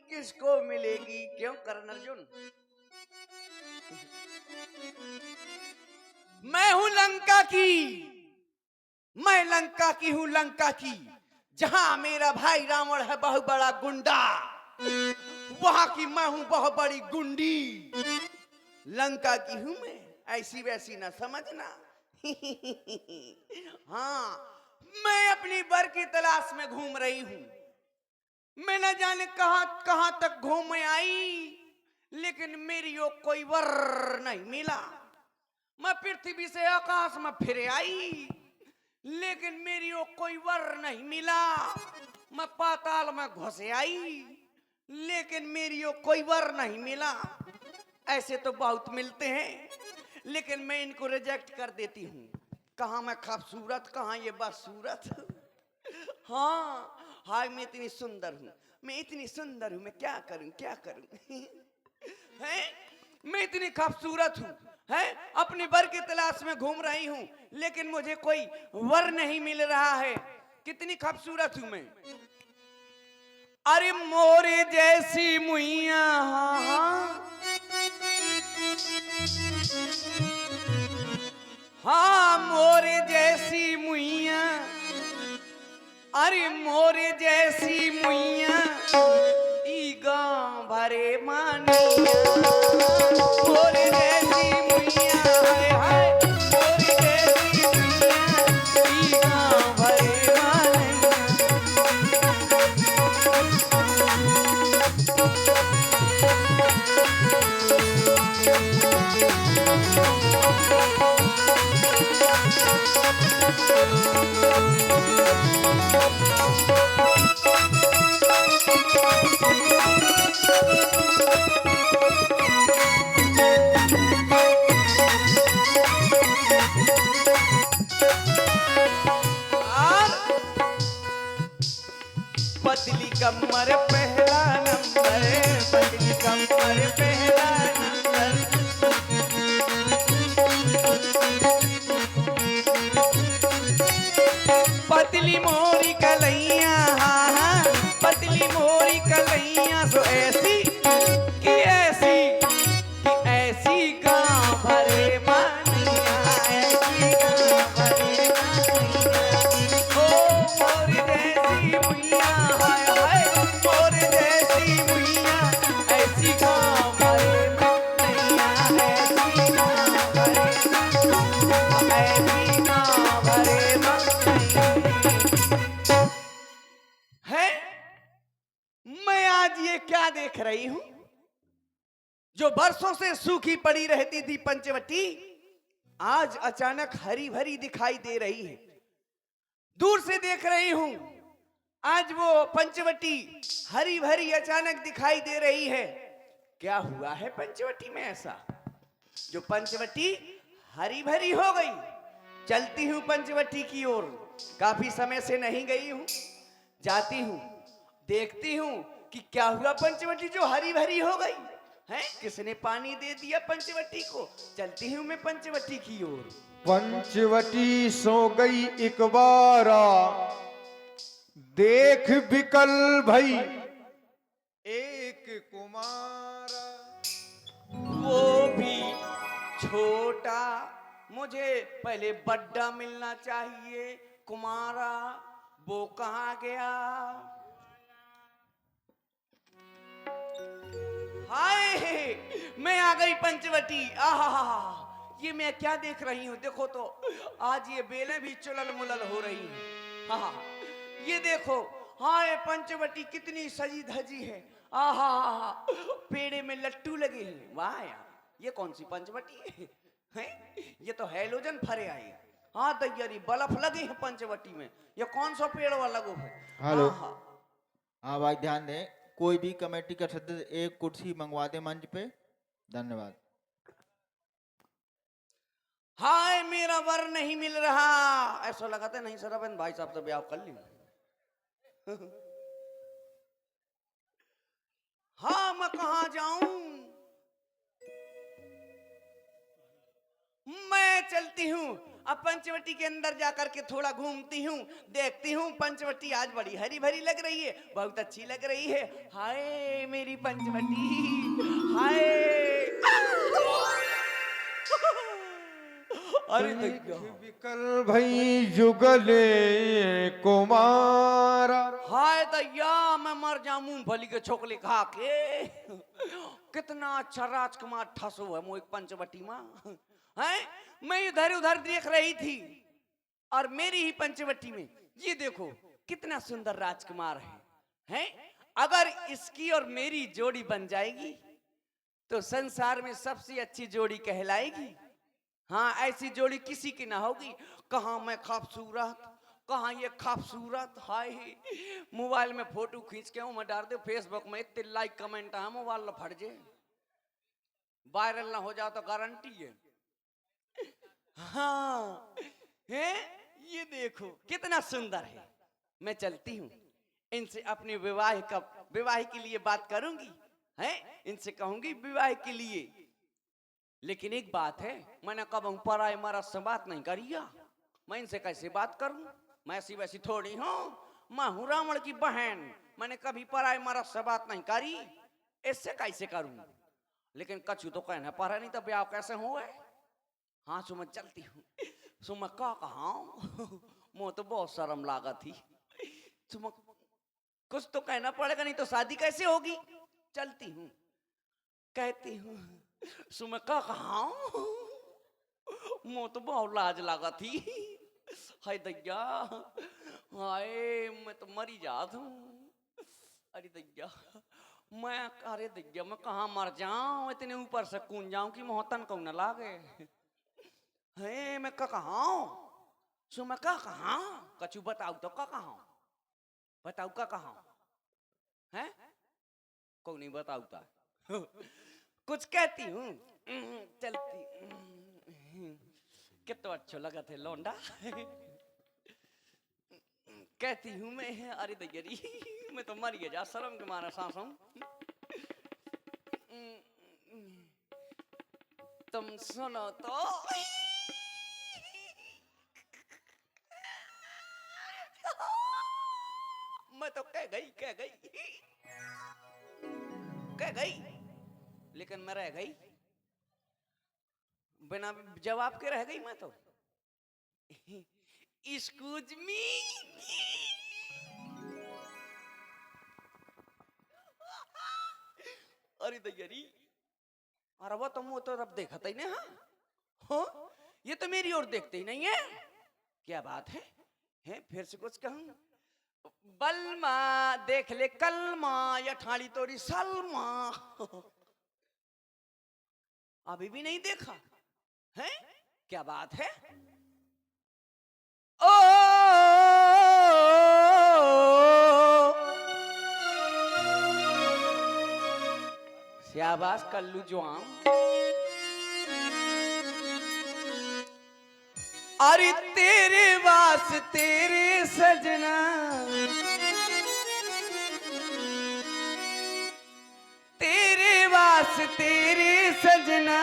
किसको मिलेगी? क्यों करण अर्जुन? मैं हूं लंका की, मैं लंका की हूं, लंका की। जहां मेरा भाई रावण है बहुत बड़ा गुंडा, वहां की मैं हूं बहुत बड़ी गुंडी। लंका की हूं मैं, ऐसी वैसी ना समझना। हाँ, मैं अपनी वर की तलाश में घूम रही हूं। मैं न जाने कहां कहां तक घूम आई, लेकिन मेरी वो कोई वर नहीं मिला। मैं पृथ्वी से आकाश में फिर आई, लेकिन मेरी वो कोई वर नहीं मिला। मैं पाताल में घुस आई, लेकिन मेरी वो कोई वर नहीं मिला। ऐसे तो बहुत मिलते हैं, लेकिन मैं इनको रिजेक्ट कर देती हूँ। कहाँ मैं खूबसूरत, कहाँ ये बदसूरत। हाँ, हाय मैं इतनी सुंदर हूँ, मैं इतनी सुंदर हूँ, मैं क्या करूँ क्या करूँ। हैं, मैं इतनी खूबसूरत हूँ, हैं, अपनी वर की तलाश में घूम रही हूँ, लेकिन मुझे कोई वर नहीं मिल रहा है। कितनी खूबसूरत हूँ मैं। अरे मोरे जैसी मुइया, हाँ हाँ हाँ, मोरे जैसी मुइया, अरे मोरे जैसी मुइया, ई गाँव भरे मानिया। मोरे जैसी मुइया, हाय हाय, मोरे जैसी मुइया, ई गाँव भरे मानिया। पतली कमर पहला नंबर, पतली कमर पहला नंबर। पतली मोरी कलैया, हाँ हाँ, पतली मोरी कलैया, सो ऐसी कि ऐसी कि ऐसी गाँव भरे मानिया, ऐसी गाँव भरे मानिया। ओ मोरी जैसी मुइया, हाय हाय, मोरी जैसी मुइया, ऐसी गाँव भरे मानिया, ऐसी गाँव भरे मानिया, ऐसी गाँव भरे मानिया। है, मैं आज ये क्या देख रही हूं? जो बरसों से सूखी पड़ी रहती थी पंचवटी, आज अचानक हरी भरी दिखाई दे रही है। दूर से देख रही हूं, आज वो पंचवटी हरी भरी अचानक दिखाई दे रही है। क्या हुआ है पंचवटी में ऐसा जो पंचवटी हरी भरी हो गई? चलती हूं पंचवटी की ओर, काफी समय से नहीं गई हूं। जाती हूं, देखती हूं कि क्या हुआ पंचवटी जो हरी भरी हो गई है। किसने पानी दे दिया पंचवटी को? चलती हूं मैं पंचवटी की ओर। पंचवटी सो गई एक बारा, देख बिकल भई एक कुमारा। वो भी छोटा, मुझे पहले बड्डा मिलना चाहिए। कुमारा वो कहाँ गया? हाय, मैं आ गई पंचवटी। आहा, ये मैं क्या देख रही हूँ? देखो तो, आज ये बेलें भी चुलल मुलल हो रही हैं। हाँ, ये देखो, हाय पंचवटी कितनी सजी धजी है। आहा, पेड़े में लट्टू लगे हैं। वाह यार, ये कौन सी पंचवटी है? हैं? ये तो हैलोजन फरे आई। हाँ दैयारी, बल्ब लगे हैं पंचवटी में। ये कौन सा पेड़ वाला लगो है? हेलो। आहा, हाँ भाई ध्यान दें, कोई भी कमेटी का सदस्य एक कुर्सी मंगवा दे मंच पे। धन्यवाद। हाय मेरा वर नहीं मिल रहा। ऐसा लगाता नहीं सर, अपन भाई साहब से ब्याह कर ली। हाँ, मैं कहा जाऊं? मैं चलती हूं अब पंचवटी के अंदर जाकर के थोड़ा घूमती हूँ, देखती हूँ पंचवटी आज बड़ी हरी भरी लग रही है, बहुत अच्छी लग रही है। हाय मेरी पंचवटी, हाय। अरे विकल भई जुगले कुमारा। हाय दैया, मैं मर जाऊं मूंगफली के छोकले खा के। कितना अच्छा राजकुमार ठसो है मोह पंचवटी माँ है। मैं इधर उधर देख रही थी और मेरी ही पंचवटी में ये देखो कितना सुंदर राजकुमार है? अगर इसकी और मेरी जोड़ी बन जाएगी तो संसार में सबसे अच्छी जोड़ी कहलाएगी। हाँ, ऐसी जोड़ी किसी की ना होगी। कहाँ मैं खूबसूरत, कहाँ ये खूबसूरत। हाय, मोबाइल में फोटो खींच के मैं डाल दे फेसबुक में, इतने लाइक कमेंट है, मोबाइल ना फट जाए, वायरल ना हो जाए तो गारंटी है। हाँ है, ये देखो कितना सुंदर है। मैं चलती हूँ, इनसे अपने विवाह के लिए बात करूंगी, है इनसे कहूंगी विवाह के लिए। लेकिन एक बात है, मैंने कब पराए मरद से बात नहीं करिया। मैं इनसे कैसे बात करूं? मैं ऐसी वैसी थोड़ी हूं, मैं हूं रावण की बहन। मैंने कभी पराए मरद से बात नहीं करी, इससे कैसे करूं? लेकिन कछु तो कहना पड़ा नहीं तो ब्याह कैसे हुए। हाँ सो मैं चलती हूँ। सो मैं क्या कहा, मुझे तो बहुत शर्म लागा थी। सो कुछ तो कहना पड़ेगा, नहीं तो शादी कैसे होगी। चलती हूँ, कहती हूँ सो मैं क्या कहा, मुझे तो बहुत लाज लागा थी। हाय दैया, हाय मैं तो मरी जात हूँ। अरे दैया अरे दैया मैं कहाँ मर जाऊं, इतने ऊपर से कूद जाऊं कि मोहतन को न लागे। है मैं का कहा, सो मैं का कहा, कछु बताऊ तो का कहा, बताऊ का कहा है, को नहीं बताऊता। कुछ कहती हूँ, चलती कितना अच्छा लगा थे लौंडा। कहती हूँ मैं, अरे दैयरी मैं तो मर गया जा शर्म के मारा सांसों। तुम सुनो तो, मैं तो कह गई, लेकिन मैं रह गई, बिना जवाब के रह गई मैं तो। एक्सक्यूज मी, अरे दैयरी, अरे वो तुम वो तो अब देखा ही नहीं। हाँ ये तो मेरी ओर देखते ही नहीं है। क्या बात है? फिर से कुछ कहूं, बलमा देख ले कलमा, या ठाड़ी तोरी सलमा। अभी भी नहीं देखा है? क्या बात है? ओ शाबाश कल्लू जवान। अरे तेरे वास तेरे सजना, तेरे वास तेरे सजना,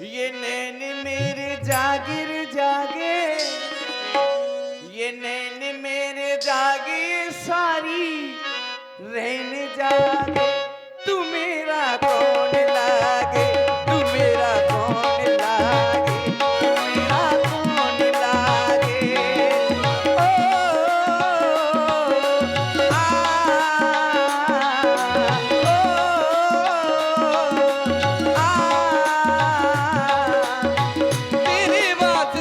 ये नैन मेरे जागिर जागे, ये नैन मेरे जागे सारी रहन जागे। तू मेरा कौन लागे, तू मेरा कौन लागे, तू मेरा कौन लागे। ओ तेरे बात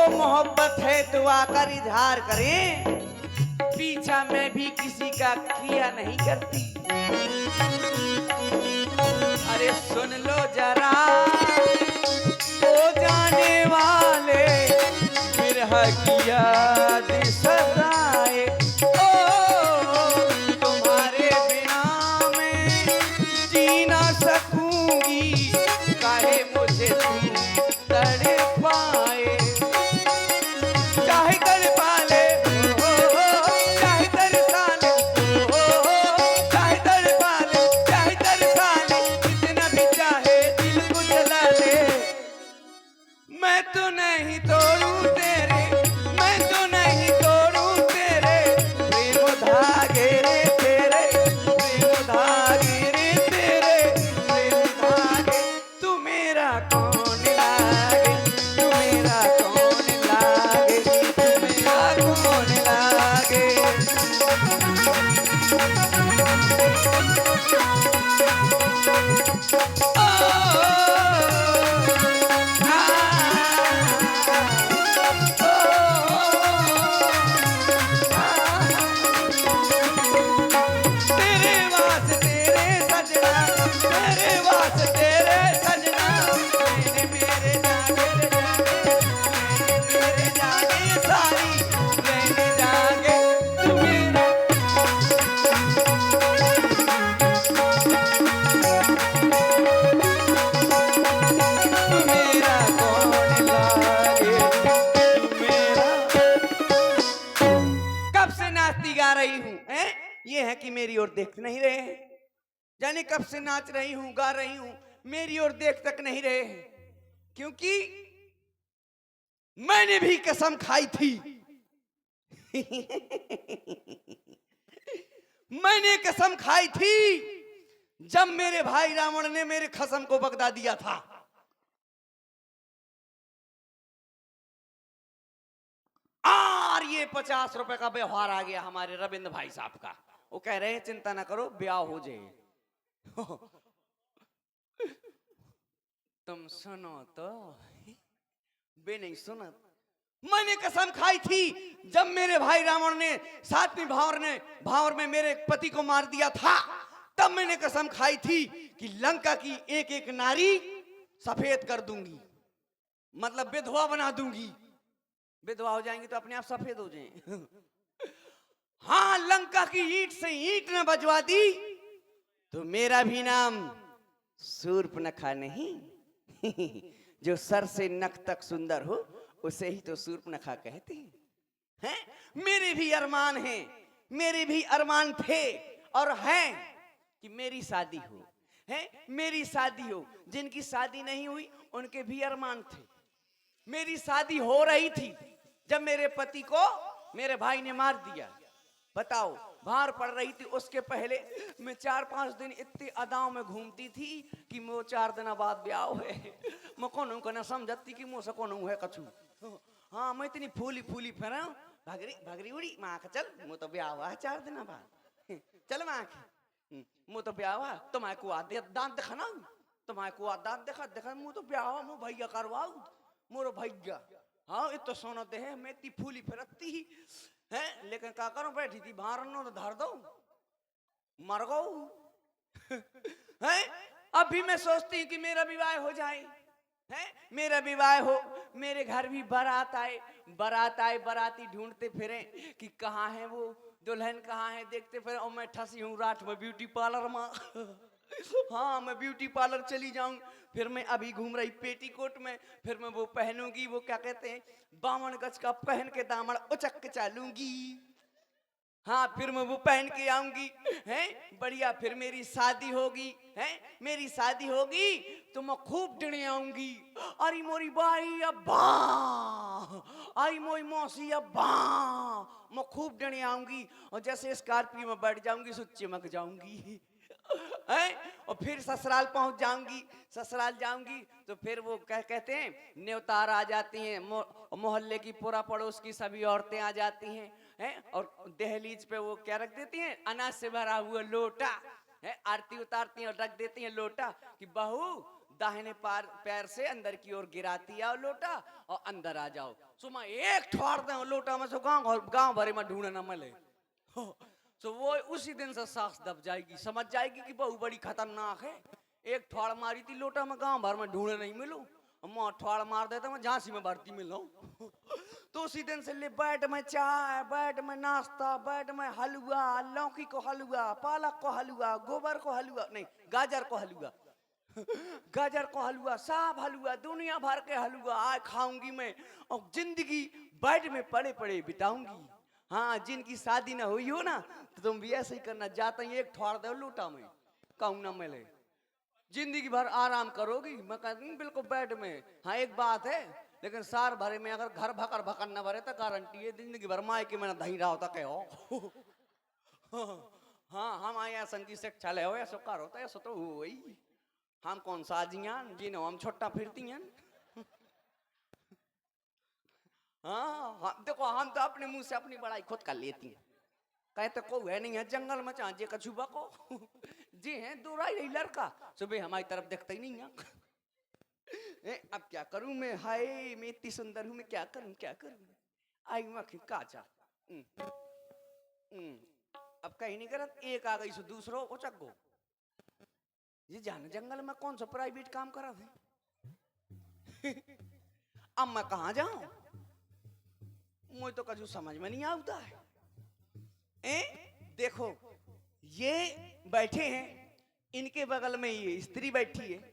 मोहब्बत है तो आकर इजहार करें, पीछा मैं भी किसी का किया नहीं करती। अरे सुन लो जरा ओ जाने वाले, बिरह की याद सताए, ओ तुम्हारे बिना मैं जी ना सकूंगी, काहे मुझे तुम तड़पाए। चाहे तड़पा ले, चाहे तरसा ले, चाहे तड़पा ले, चाहे तरसा ले, जितना भी चाहे दिल को जला ले, मैं तो नहीं तोड़ूं तेरे, मैं तो नहीं तोड़ूं तेरे प्रेम धागे रे तेरे, प्रेम धागे रे तेरे, प्रेम धागे। तू मेरा कौन लागे, तू मेरा कौन लागे, तू मेरा कौन लागे। तेरे वास्ते रे सजना, तेरे वास्ते रे सजना, मेरे मेरे जागे रे जागे, मेरे जागे सारी, मेरे जागे तू मेरा। तू मेरा कौन लागे, तू मेरा। कब से नाचती गा रही हूँ, हैं? ये है कि मेरी ओर देख नहीं रहे हैं। जाने कब से नाच रही हूँ, गा रही हूँ, मेरी ओर देख तक नहीं रहे हैं, क्योंकि मैंने भी कसम खाई थी। मैंने कसम खाई थी जब मेरे भाई रावण ने मेरे कसम को बगदा दिया था। और ये 50 रुपए का व्यवहार आ गया हमारे रविंद्र भाई साहब का। वो कह रहे हैं चिंता ना करो, ब्याह हो जाए। तुम सुनो तो, बे नहीं सुना। मैंने कसम खाई थी जब मेरे भाई रावण ने सातवीं भावर में मेरे पति को मार दिया था, तब मैंने कसम खाई थी कि लंका की एक एक नारी सफेद कर दूंगी, मतलब विधवा बना दूंगी। विधवा हो जाएंगी तो अपने आप सफेद हो जाएं। हाँ, लंका की ईंट से ईंट न बजवा दी तो मेरा भी नाम शूर्पणखा नहीं। जो सर से नख तक सुंदर हो उसे ही तो शूर्पणखा कहते हैं। मेरे भी अरमान हैं, मेरे भी अरमान थे और हैं कि मेरी शादी हो, है मेरी शादी हो। जिनकी शादी नहीं हुई उनके भी अरमान थे। मेरी शादी हो रही थी जब मेरे पति को मेरे भाई ने मार दिया। बताओ, भार पड़ रही थी। उसके पहले मैं 4-5 दिन इतनी अदाओं में घूमती थी कि वो 4 दिन बाद ब्याह हुए। मैं कौन को ना समझती कि मुझसे कौन है कछु। हाँ, मैं इतनी फूली फूली फिर भगरी उड़ी माँ का चल, वो तो ब्याह हुआ है 4 दिन बाद। चल माँ की, वो तो ब्याह हुआ, तुम्हारे को दांत दिखाना, तुम्हारे को दांत दिखा मुँह तो ब्याह हुआ, मुँह भैया करवाऊ मोरो भैया। हाँ, इतो सोना दे है, मैं इतनी फूली फिरती है, लेकिन क्या करूं, बैठी थी बाहर नो तो धर दो मर गो। है अभी मैं सोचती हूँ कि मेरा विवाह हो जाए, है मेरा विवाह हो, मेरे घर भी बारात आए, बाराती ढूंढते फिरे कि कहाँ है वो दुल्हन, कहाँ है, देखते फिर। और मैं ठसी हूँ रात में ब्यूटी पार्लर में। हाँ, मैं ब्यूटी पार्लर चली जाऊं, फिर मैं अभी घूम रही पेटीकोट में, फिर मैं वो पहनूंगी, वो क्या कहते हैं 52 गज का पहन के दामन उचक के चलूंगी। हाँ, फिर मैं वो पहन के आऊंगी, हैं बढ़िया। फिर मेरी शादी होगी, हैं मेरी शादी होगी तो मैं खूब डिने आऊंगी। अरे मोरी बाई अब्बा, आई मोई मौसी अब्बा, मैं खूब डिने आऊंगी। और जैसे स्कॉर्पियो में बैठ जाऊंगी सो चिमक जाऊंगी। और फिर ससुराल पहुंच जाऊंगी। ससुराल जाऊंगी तो फिर वो कहते हैं न्योतार आ जाती हैं, मोहल्ले की पूरा पड़ोस की सभी औरतें आ जाती हैं, और दहलीज पे वो क्या रख देती हैं, अनाज से भरा हुआ लोटा, आरती उतारती हैं और रख देती हैं लोटा कि बहू दाहिने पैर से अंदर की ओर गिराती आओ लोटा और अंदर आ जाओ। सुमा एक ठोड़ दे लोटा में, सो गांव भरे में ढूंढे न मिले। तो वो उसी दिन से सांस दब जाएगी, समझ जाएगी कि बहु बड़ी खतरनाक है। एक ठोड़ मारी थी लोटा में, गांव भर में ढूंढे नहीं मिलूं। मैं ठोड़ मार देता, मैं झांसी में भर्ती मिलो। तो उसी दिन से ले बैठ में चाय, बैठ में नाश्ता, बैठ में हलवा, लौकी को हलवा, पालक को हलवा, गोबर को हलवा, नहीं गाजर को हलवा, गाजर को हलवा, सब हलवा, दुनिया भर के हलवा आज खाऊंगी मैं, और जिंदगी बेड में पड़े पड़े बिताऊंगी। हाँ, जिनकी शादी ना हुई हो ना, तो तुम भी ऐसे ही करना। जाते ही एक ठोड़ दो लोटा में, कहूँ ना मिले, जिंदगी भर आराम करोगी। मैं कहती हूँ बिल्कुल बेड में। हाँ, एक बात है, लेकिन सार भरे में अगर घर भकर भकर न भरे तो गारंटी है जिंदगी भर माए के मैंने दही रहा होता कहो। हाँ, हम आए ऐसा की शिक्षा ले हो, ऐसा कर होता है, ऐसा तो वही। हम कौन सा जियान जिन्हों हम छोटा फिरती हैं। हाँ, देखो हम तो अपने मुंह से अपनी बड़ाई खुद कर लेती हैं। कहते को है नहीं है जंगल में चाहे कछुआ को जी है दूराई रही लड़का, सुबह हमारी तरफ देखता ही नहीं है। अब क्या करूं मैं, हाय मैं इतनी सुंदर हूं, मैं क्या करूं क्या करूं। आई मखी काचा। अब कहीं नहीं करत, एक आ गई सो दूसरो उचक गो। ये जाने जंगल में कौन सा प्राइवेट काम करा थे। अब मैं कहां जाऊं, मुझे तो कछु समझ में नहीं आता है। देखो ये बैठे हैं, इनके बगल में ये स्त्री बैठी है,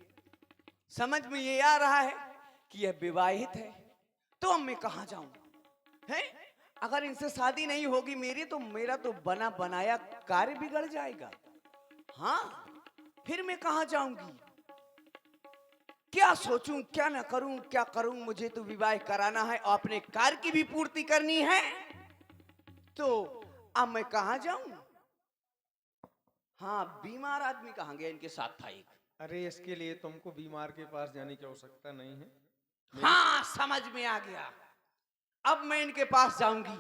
समझ में ये आ रहा है कि यह विवाहित है। तो अब मैं कहां जाऊं है। अगर इनसे शादी नहीं होगी मेरी, तो मेरा तो बना बनाया कार्य बिगड़ जाएगा। हाँ, फिर मैं कहां जाऊंगी, क्या सोचूं क्या ना करूं, क्या करूं। मुझे तो विवाह कराना है और अपने कार्य की भी पूर्ति करनी है। तो अब मैं कहां जाऊं। हाँ, बीमार आदमी कहां गया, इनके साथ था एक। अरे इसके लिए तुमको बीमार के पास जाने की आवश्यकता नहीं है। हाँ, समझ में आ गया। अब मैं इनके पास जाऊंगी,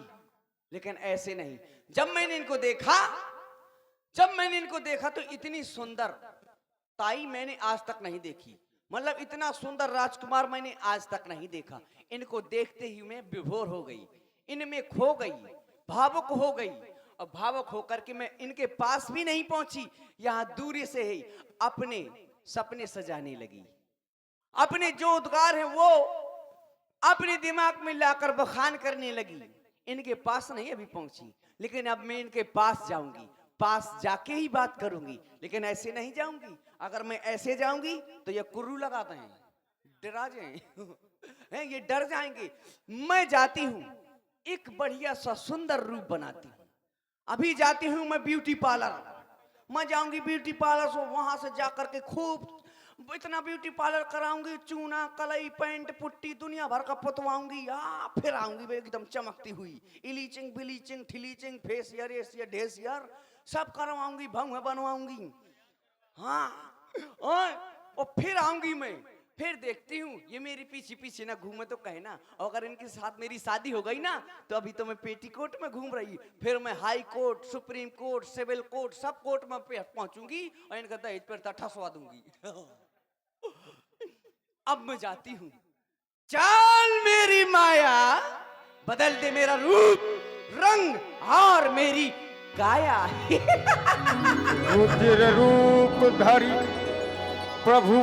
लेकिन ऐसे नहीं। जब मैंने इनको देखा तो इतनी सुंदर ताई मैंने आज तक नहीं देखी। मतलब इतना सुंदर राजकुमार मैंने आज तक नहीं देखा। इनको देखते ही मैं विभोर हो गई, इनमें खो गई, भावुक हो गई। और भावुक होकर के मैं इनके पास भी नहीं पहुंची, यहां दूरी से ही अपने सपने सजाने लगी। अपने जो उद्गार है वो अपने दिमाग में लाकर बखान करने लगी। इनके पास नहीं अभी पहुंची, लेकिन अब मैं इनके पास जाऊंगी, पास जाके ही बात करूंगी। लेकिन ऐसे नहीं जाऊंगी, अगर मैं ऐसे जाऊंगी तो ये कुर्रू लगाते हैं, डरा जाए ये डर जाएंगे। मैं जाती हूं, एक बढ़िया सा सुंदर रूप बनाती हूं। अभी जाती हूं मैं ब्यूटी पार्लर, मैं जाऊंगी ब्यूटी पार्लर से, वहां से जाकर के खूब इतना ब्यूटी पार्लर कराऊंगी, चूना कलई पेंट पुट्टी दुनिया भर का पुतवाऊंगी। फिर आऊंगी एकदम चमकती हुई, इलीचिंग बिलीचिंग ठिलीचिंग फेसियर एसियर ढेसियर सब करवाऊंगी, भंग बनवाऊंगी। हाँ, और फिर आऊंगी मैं, फिर देखती हूँ ये मेरी पीछे पीछे ना घूमे तो कहे ना। और अगर इनके साथ मेरी शादी हो गई ना, तो अभी तो मैं पेटीकोट में घूम रही, फिर मैं high court, supreme court, civil court सब कोर्ट में पहुंचूंगी और इनका दहेज पर ठसवा दूंगी। अब मैं जाती हूँ, चल मेरी माया बदल दे मेरा रूप रंग और मेरी काया। रुद्र रूप धारी प्रभु